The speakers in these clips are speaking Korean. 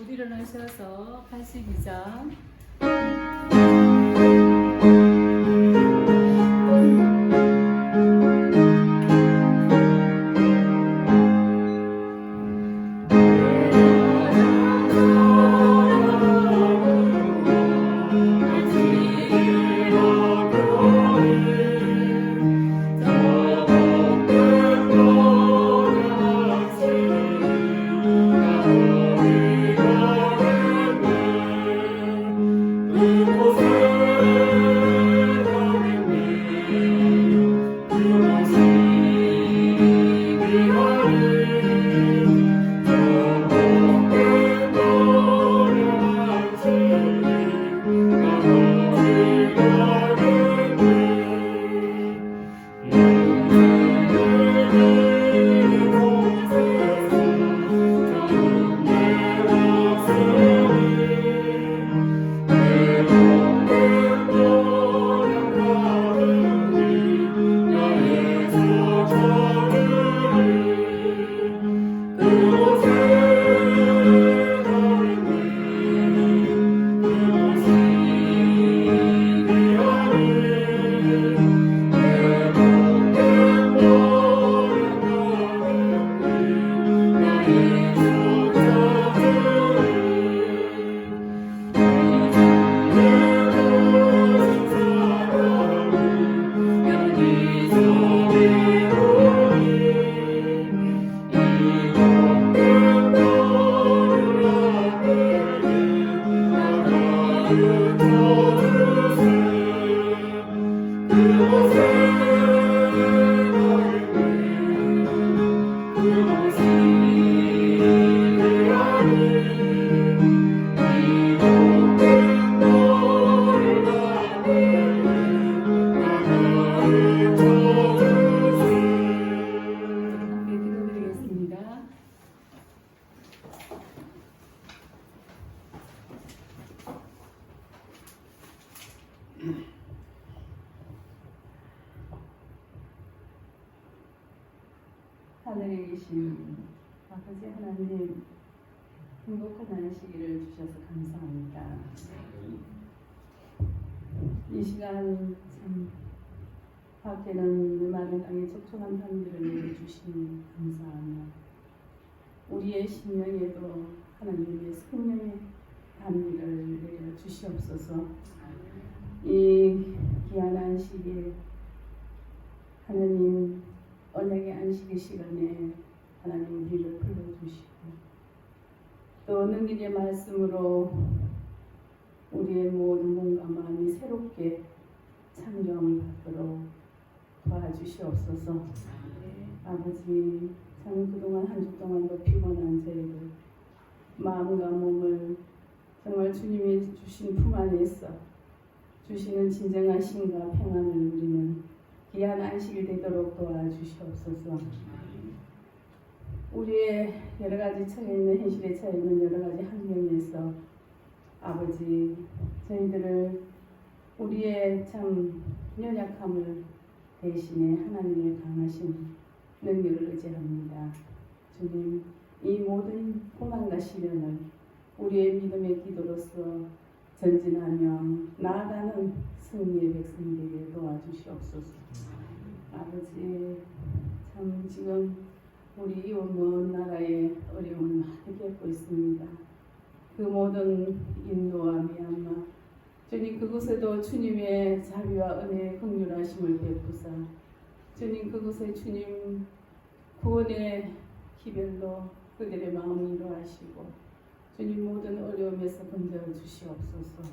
모두 일어나셔서 82장 하늘에 계신 아버지 하나님, 행복한 안식일을 주셔서 감사합니다. 이 시간 참 밖에는 마른 땅에 촉촉한 담비를 내려주시니 감사하며 우리의 심령에도 하나님의 생명의 담비를 내려주시옵소서. 이 귀한 안식일 하나님 언약의 안식의 시간에 하나님 우리를 불러주시고 또 능력의 말씀으로 우리의 모든 몸과 마음이 새롭게 창조함을 받도록 도와주시옵소서. 아버지, 참 그동안 한 주 동안도 피곤한 저희들 마음과 몸을 정말 주님이 주신 품 안에서 주시는 진정한 힘과 평안을 누리는 귀한 안식일 되도록 도와주시옵소서. 우리의 여러 가지 처해 있는 현실에 처해 있는 여러 가지 환경에서 아버지, 저희들을 우리의 참 연약함을 대신해 하나님의 강하신 능력을 의지합니다. 주님, 이 모든 고난과 시련을 우리의 믿음의 기도로서 전진하며 나아가는 승리의 백성들에게 도와주시옵소서. 아버지, 참 지금 우리 먼 나라에 어려움을 많이 겪고 있습니다. 그 모든 인도와 미얀마, 주님 그곳에도 주님의 자비와 은혜의 긍휼하심을 베푸사 주님 그곳에 주님 구원의 기별로 그들의 마음을 인도하시고 주님 모든 어려움에서 건져 주시옵소서.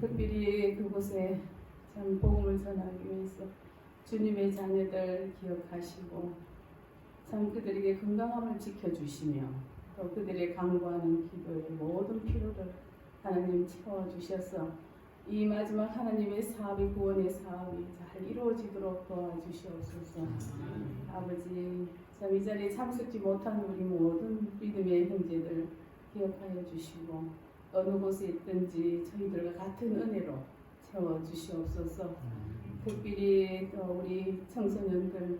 특별히 그곳에 참 복음을 전하기 위해서 주님의 자녀들 기억하시고 참 그들에게 건강함을 지켜주시며 또 그들의 간구하는 기도의 모든 필요를 하나님 채워주셔서 이 마지막 하나님의 사업이 구원의 사업이 잘 이루어지도록 도와주시옵소서. 아버지, 참 이 자리에 참석지 못한 우리 모든 믿음의 형제들 기억하여 주시고 어느 곳에 있든지 저희들과 같은 은혜로 채워주시옵소서. 특별히 또 우리 청소년들,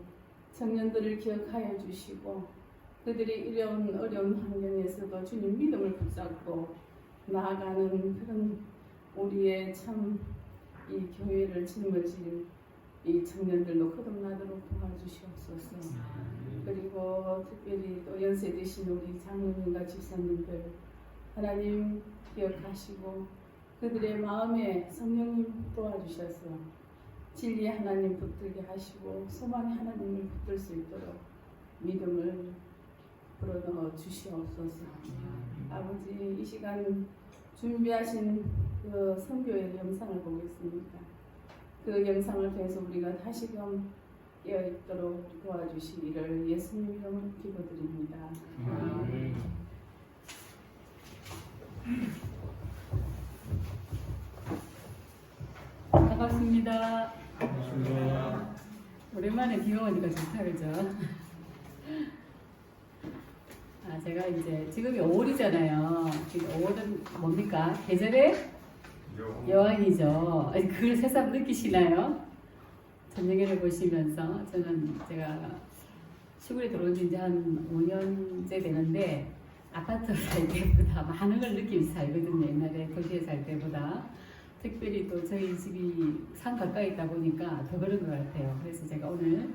청년들을 기억하여 주시고 그들이 이런 어려운 환경에서도 주님 믿음을 붙잡고 나아가는 그런 우리의 참 이 교회를 짊어질 이 청년들도 거듭나도록 도와주시옵소서. 그리고 특별히 또 연세 드신 우리 장로님과 집사님들 하나님 기억하시고 그들의 마음에 성령님 도와주셔서 진리의 하나님 붙들게 하시고 소망의 하나님을 붙들 수 있도록 믿음을 불어넣어 주시옵소서. 아버지, 이 시간 준비하신 그 선교의 영상을 보고 있습니다. 그 영상을 통해서 우리가 다시금 깨어있도록 도와주시기를 예수님 이름으로 기도드립니다. 반갑습니다. 오랜만에 비가 오니까 좋다, 그죠? 제가 이제 지금이 5월이잖아요. 지금 5월은 뭡니까? 계절의 여왕이죠. 그걸 새삼 느끼시나요? 저녁에를 보시면서 제가 시골에 들어온 지 이제 한 5년째 되는데 아파트 살 때보다 많은 걸 느끼면서 살거든요. 옛날에 도시에 살 때보다. 특별히 또 저희 집이 산 가까이 있다 보니까 더 그런 것 같아요. 그래서 제가 오늘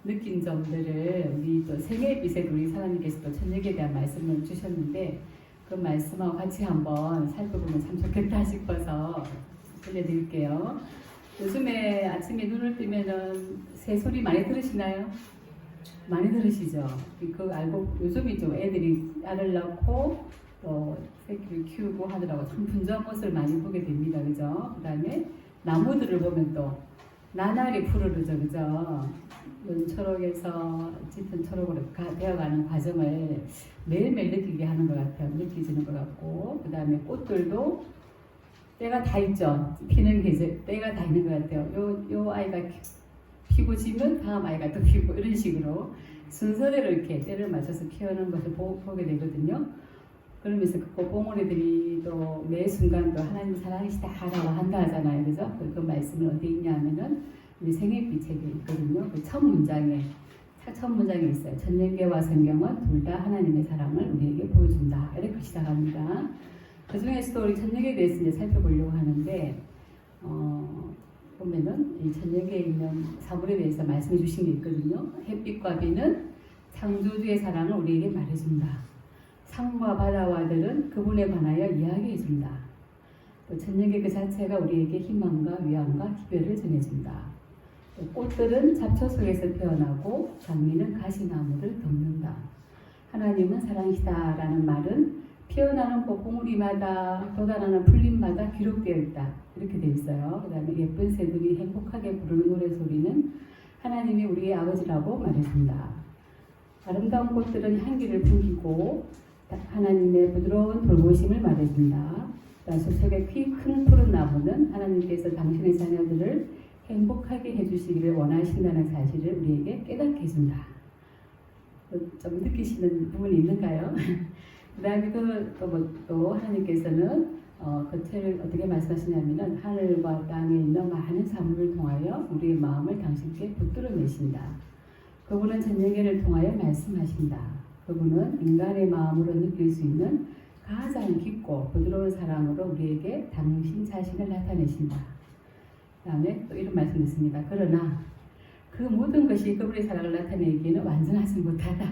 느낀 점들을 우리 또 생애빛에 우리 사장님께서 또 저녁에 대한 말씀을 주셨는데 그 말씀하고 같이 한번 살펴보면 참 좋겠다 싶어서 들려드릴게요. 요즘에 아침에 눈을 뜨면은 새소리 많이 들으시나요? 많이 들으시죠? 그거 알고 요즘이 좀 애들이 알을 낳고 또 새끼를 키우고 하더라고 참 분주한 모습을 많이 보게 됩니다. 그죠? 그 다음에 나무들을 보면 또 나날이 푸르르죠. 그죠? 연초록에서 짙은 초록으로 되어가는 과정을 매일매일 느끼게 하는 것 같아요. 느끼지는 것 같고 그 다음에 꽃들도 때가 다 있죠. 피는 계절 때가 다 있는 것 같아요. 요 아이가 피고 지면 다음 아이가 또 피고 이런 식으로 순서대로 이렇게 때를 맞춰서 피우는 것을 보게 되거든요. 그러면서 그 꽃봉오리들이 또 매 순간도 하나님 사랑이시다라고 한다 하잖아요. 그죠? 그 말씀은 어디 있냐면은 우리 생애빛 책에 있거든요. 그 첫 문장에 있어요. 천년계와 성경은 둘 다 하나님의 사랑을 우리에게 보여준다. 이렇게 시작합니다. 그 중에서도 우리 천년계에 대해서 이제 살펴보려고 하는데 보면은 이 천년계에 있는 사물에 대해서 말씀해 주신 게 있거든요. 햇빛과 비는 창조주의 사랑을 우리에게 말해준다. 산과 바다와 들은 그분에 관하여 이야기해준다. 또 천년계 그 자체가 우리에게 희망과 위안과 기별을 전해준다. 꽃들은 잡초 속에서 태어나고 장미는 가시나무를 덮는다. 하나님은 사랑이시다라는 말은 피어나는 꽃봉우리마다 돋아나는 풀잎마다 기록되어 있다. 이렇게 되어 있어요. 그 다음에 예쁜 새들이 행복하게 부르는 노래소리는 하나님이 우리의 아버지라고 말해준다. 아름다운 꽃들은 향기를 풍기고 하나님의 부드러운 돌보심을 말해준다. 숲속의 키 큰 푸른 나무는 하나님께서 당신의 자녀들을 행복하게 해주시기를 원하신다는 사실을 우리에게 깨닫게 해준다. 좀 느끼시는 부분이 있는가요? 그 다음에 또 하나님께서는 그 책을 어떻게 말씀하시냐면은 하늘과 땅에 있는 많은 사물을 통하여 우리의 마음을 당신께 붙들어 내신다. 그분은 천년계를 통하여 말씀하신다. 그분은 인간의 마음으로 느낄 수 있는 가장 깊고 부드러운 사랑으로 우리에게 당신 자신을 나타내신다. 그 다음에 또 이런 말씀이 있습니다. 그러나 그 모든 것이 그분의 사랑을 나타내기에는 완전하지 못하다.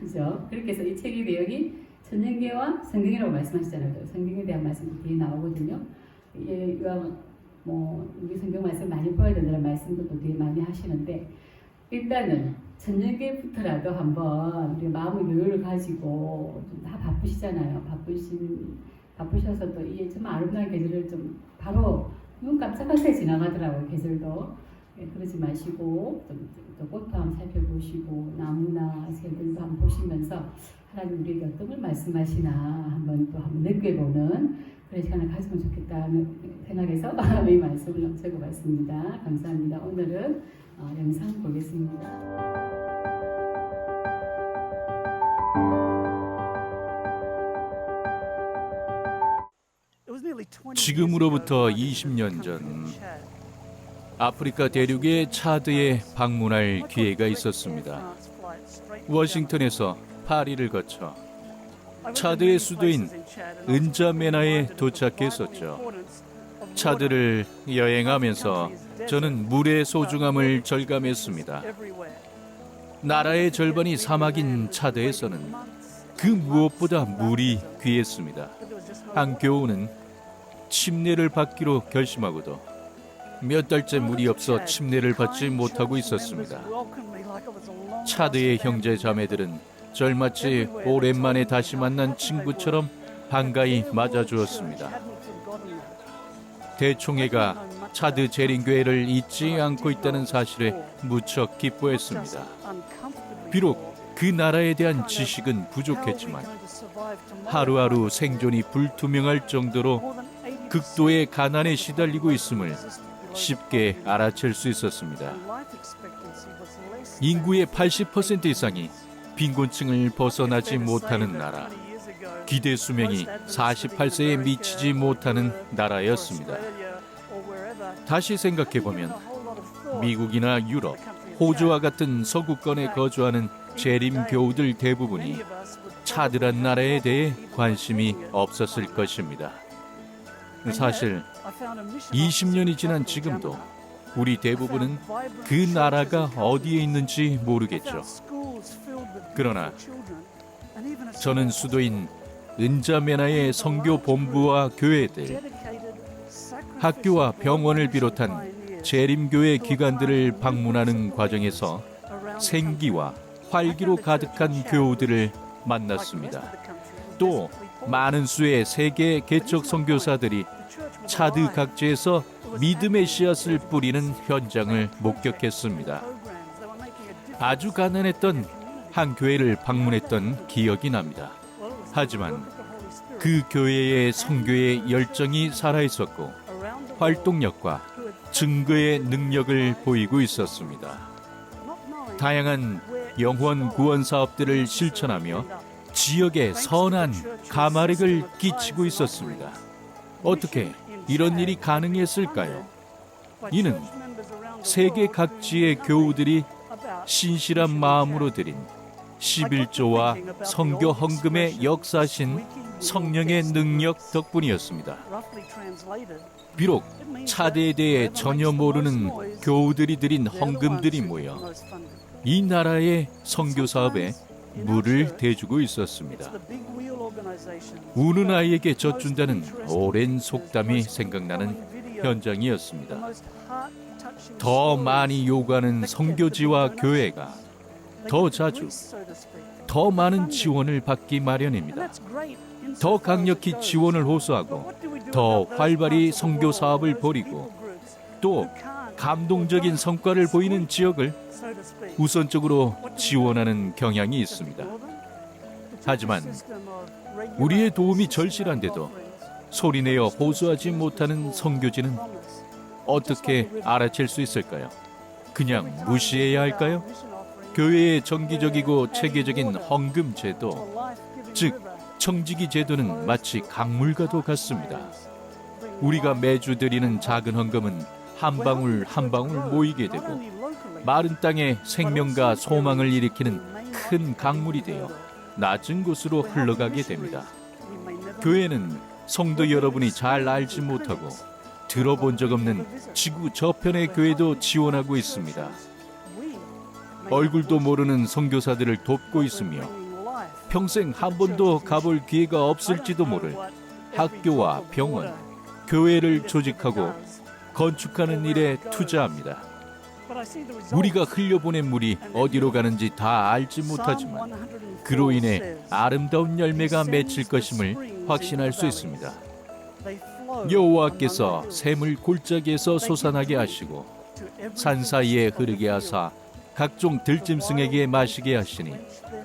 그죠? 그렇게 해서 이 책의 내용이 천년계와 성경이라고 말씀하시잖아요. 성경에 대한 말씀이 뒤에 나오거든요. 우리 성경 말씀 많이 보아야 된다는 말씀도 뒤에 많이 하시는데 일단은 천년계부터라도 한번 우리 마음의 여유를 가지고 좀 다 바쁘시잖아요. 바쁘셔서 또 이 정말 아름다운 계절을 좀 바로 눈 깜짝할 새 지나가더라고요. 계절도. 그러지 마시고 또 꽃도 한번 살펴보시고 나무나 새들도 한번 보시면서 하나님 우리에게 어떤 걸 말씀하시나 한번 느껴보는 그런 시간을 가지면 좋겠다는 생각에서 이 말씀을 적어봤습니다. 감사합니다. 오늘은 영상 보겠습니다. 지금으로부터 20년 전 아프리카 대륙의 차드에 방문할 기회가 있었습니다. 워싱턴에서 파리를 거쳐 차드의 수도인 은자메나에 도착했었죠. 차드를 여행하면서 저는 물의 소중함을 절감했습니다. 나라의 절반이 사막인 차드에서는 그 무엇보다 물이 귀했습니다. 한겨울은 침례를 받기로 결심하고도 몇 달째 물이 없어 침례를 받지 못하고 있었습니다. 차드의 형제 자매들은 절 마치 오랜만에 다시 만난 친구처럼 반가이 맞아주었습니다. 대총회가 차드 재림교회를 잊지 않고 있다는 사실에 무척 기뻐했습니다. 비록 그 나라에 대한 지식은 부족했지만 하루하루 생존이 불투명할 정도로 극도의 가난에 시달리고 있음을 쉽게 알아챌 수 있었습니다. 인구의 80% 이상이 빈곤층을 벗어나지 못하는 나라, 기대 수명이 48세에 미치지 못하는 나라였습니다. 다시 생각해보면 미국이나 유럽, 호주와 같은 서구권에 거주하는 재림교우들 대부분이 차드란 나라에 대해 관심이 없었을 것입니다. 사실 20년이 지난 지금도 우리 대부분은 그 나라가 어디에 있는지 모르겠죠. 그러나 저는 수도인 은자메나의 선교 본부와 교회들, 학교와 병원을 비롯한 재림교회 기관들을 방문하는 과정에서 생기와 활기로 가득한 교우들을 만났습니다. 또 많은 수의 세계 개척 선교사들이 차드 각지에서 믿음의 씨앗을 뿌리는 현장을 목격했습니다. 아주 가난했던 한 교회를 방문했던 기억이 납니다. 하지만 그 교회의 선교의 열정이 살아있었고 활동력과 증거의 능력을 보이고 있었습니다. 다양한 영혼 구원 사업들을 실천하며 지역에 선한 가마력을 끼치고 있었습니다. 어떻게 이런 일이 가능했을까요? 이는 세계 각지의 교우들이 신실한 마음으로 드린 11조와 선교 헌금의 역사신 성령의 능력 덕분이었습니다. 비록 차대에 대해 전혀 모르는 교우들이 드린 헌금들이 모여 이 나라의 선교 사업에 물을 대주고 있었습니다. 우는 아이에게 젖준다는 오랜 속담이 생각나는 현장이었습니다. 더 많이 요구하는 선교지와 교회가 더 자주, 더 많은 지원을 받기 마련입니다. 더 강력히 지원을 호소하고 더 활발히 선교 사업을 벌이고 또 감동적인 성과를 보이는 지역을 우선적으로 지원하는 경향이 있습니다. 하지만 우리의 도움이 절실한데도 소리내어 호소하지 못하는 선교지는 어떻게 알아챌 수 있을까요? 그냥 무시해야 할까요? 교회의 정기적이고 체계적인 헌금 제도, 즉 청지기 제도는 마치 강물과도 같습니다. 우리가 매주 드리는 작은 헌금은 한 방울 한 방울 모이게 되고 마른 땅에 생명과 소망을 일으키는 큰 강물이 되어 낮은 곳으로 흘러가게 됩니다. 교회는 성도 여러분이 잘 알지 못하고 들어본 적 없는 지구 저편의 교회도 지원하고 있습니다. 얼굴도 모르는 선교사들을 돕고 있으며 평생 한 번도 가볼 기회가 없을지도 모를 학교와 병원, 교회를 조직하고 건축하는 일에 투자합니다. 우리가 흘려보낸 물이 어디로 가는지 다 알지 못하지만 그로 인해 아름다운 열매가 맺힐 것임을 확신할 수 있습니다. 여호와께서 샘을 골짜기에서 솟아나게 하시고 산 사이에 흐르게 하사 각종 들짐승에게 마시게 하시니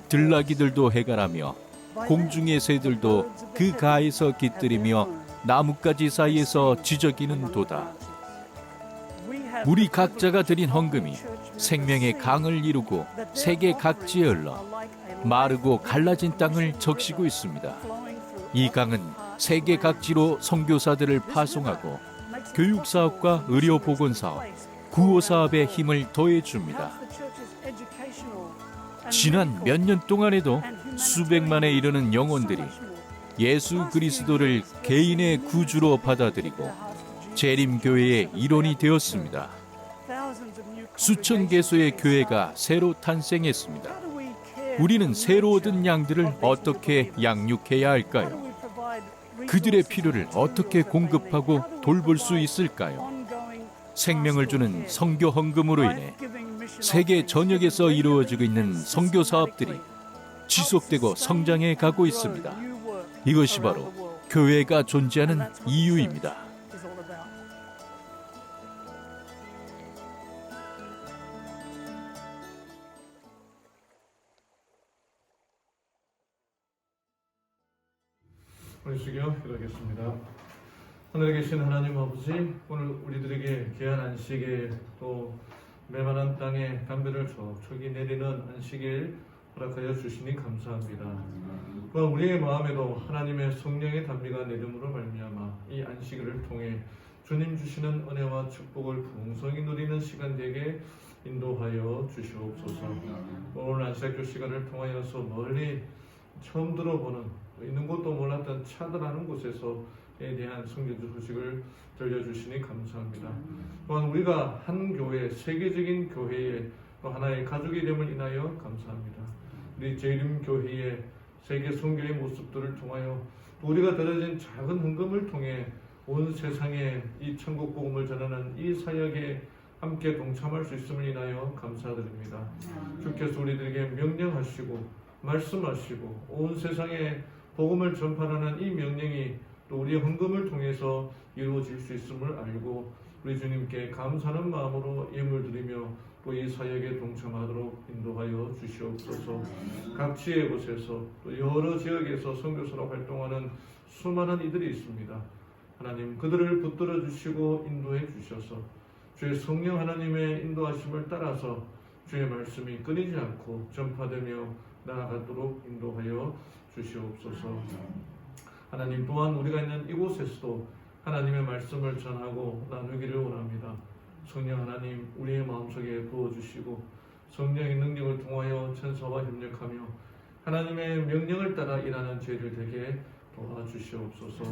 들나귀들도 해갈하며 공중의 새들도 그 가에서 깃들이며 나뭇가지 사이에서 지저귀는 도다. 우리 각자가 드린 헌금이 생명의 강을 이루고 세계 각지에 흘러 마르고 갈라진 땅을 적시고 있습니다. 이 강은 세계 각지로 선교사들을 파송하고 교육사업과 의료보건사업, 구호사업에 힘을 더해줍니다. 지난 몇 년 동안에도 수백만에 이르는 영혼들이 예수 그리스도를 개인의 구주로 받아들이고 재림교회의 일원이 되었습니다. 수천 개소의 교회가 새로 탄생했습니다. 우리는 새로 얻은 양들을 어떻게 양육해야 할까요? 그들의 필요를 어떻게 공급하고 돌볼 수 있을까요? 생명을 주는 선교 헌금으로 인해 세계 전역에서 이루어지고 있는 선교 사업들이 지속되고 성장해 가고 있습니다. 이것이 바로 교회가 존재하는 이유입니다. 우리 주여 기도하겠습니다. 하늘에 계신 하나님 아버지, 오늘 우리들에게 귀한 안식일 또 메마른 땅에 담배를 촉촉이 내리는 안식일 허락하여 주시니 감사합니다. 또한 우리의 마음에도 하나님의 성령의 담비가 내림으로 말미암아 이 안식일을 통해 주님 주시는 은혜와 축복을 풍성히 누리는 시간 되게 인도하여 주시옵소서. 오늘 안식교 시간을 통하여서 멀리 처음 들어보는 있는 곳도 몰랐던 차들하는 곳에서에 대한 성경 소식을 들려주시니 감사합니다. 또한 우리가 한 교회, 세계적인 교회의 또 하나의 가족이 됨을 인하여 감사합니다. 우리 재림교회의 세계 선교의 모습들을 통하여 또 우리가 들어진 작은 헌금을 통해 온 세상에 이 천국 복음을 전하는 이 사역에 함께 동참할 수 있음을 인하여 감사드립니다. 주께서 우리들에게 명령하시고 말씀하시고 온 세상에 복음을 전파하는 이 명령이 또 우리의 헌금을 통해서 이루어질 수 있음을 알고 우리 주님께 감사하는 마음으로 예물 드리며 또 이 사역에 동참하도록 인도하여 주시옵소서. 각 지의 곳에서 또 여러 지역에서 선교사로 활동하는 수많은 이들이 있습니다. 하나님 그들을 붙들어 주시고 인도해 주셔서 주의 성령 하나님의 인도하심을 따라서 주의 말씀이 끊이지 않고 전파되며 나아가도록 인도하여 주시옵소서. 하나님 또한 우리가 있는 이곳에서도 하나님의 말씀을 전하고 나누기를 원합니다. 성령 하나님 우리의 마음속에 부어주시고 성령의 능력을 통하여 천사와 협력하며 하나님의 명령을 따라 일하는 죄를 되게 도와주시옵소서.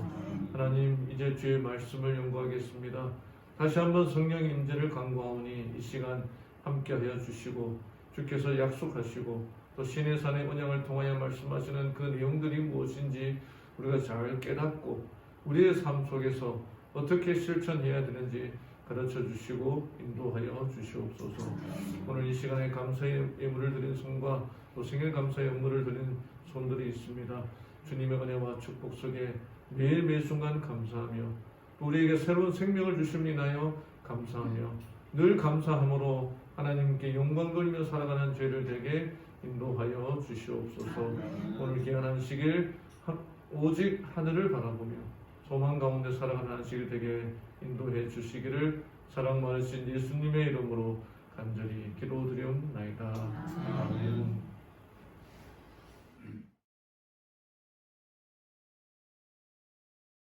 하나님 이제 주의 말씀을 연구하겠습니다. 다시 한번 성령의 임재를 간구하오니 이 시간 함께하여 주시고 주께서 약속하시고 또 신의 산의 언약을 통하여 말씀하시는 그 내용들이 무엇인지 우리가 잘 깨닫고 우리의 삶 속에서 어떻게 실천해야 되는지 가르쳐 주시고 인도하여 주시옵소서. 오늘 이 시간에 감사의 예물을 드린 손과 또 생일 감사의 예물을 드린 손들이 있습니다. 주님의 은혜와 축복 속에 매일 순간 감사하며 또 우리에게 새로운 생명을 주심이나요 감사하며 늘 감사함으로 하나님께 영광 돌리며 살아가는 죄를 되게 인도하여 주시옵소서. 오늘 귀한 안식일 오직 하늘을 바라보며 소망 가운데 살아가는 안식일 되게 인도해 주시기를 사랑 많으신 예수님의 이름으로 간절히 기도드리옵나이다. 아멘.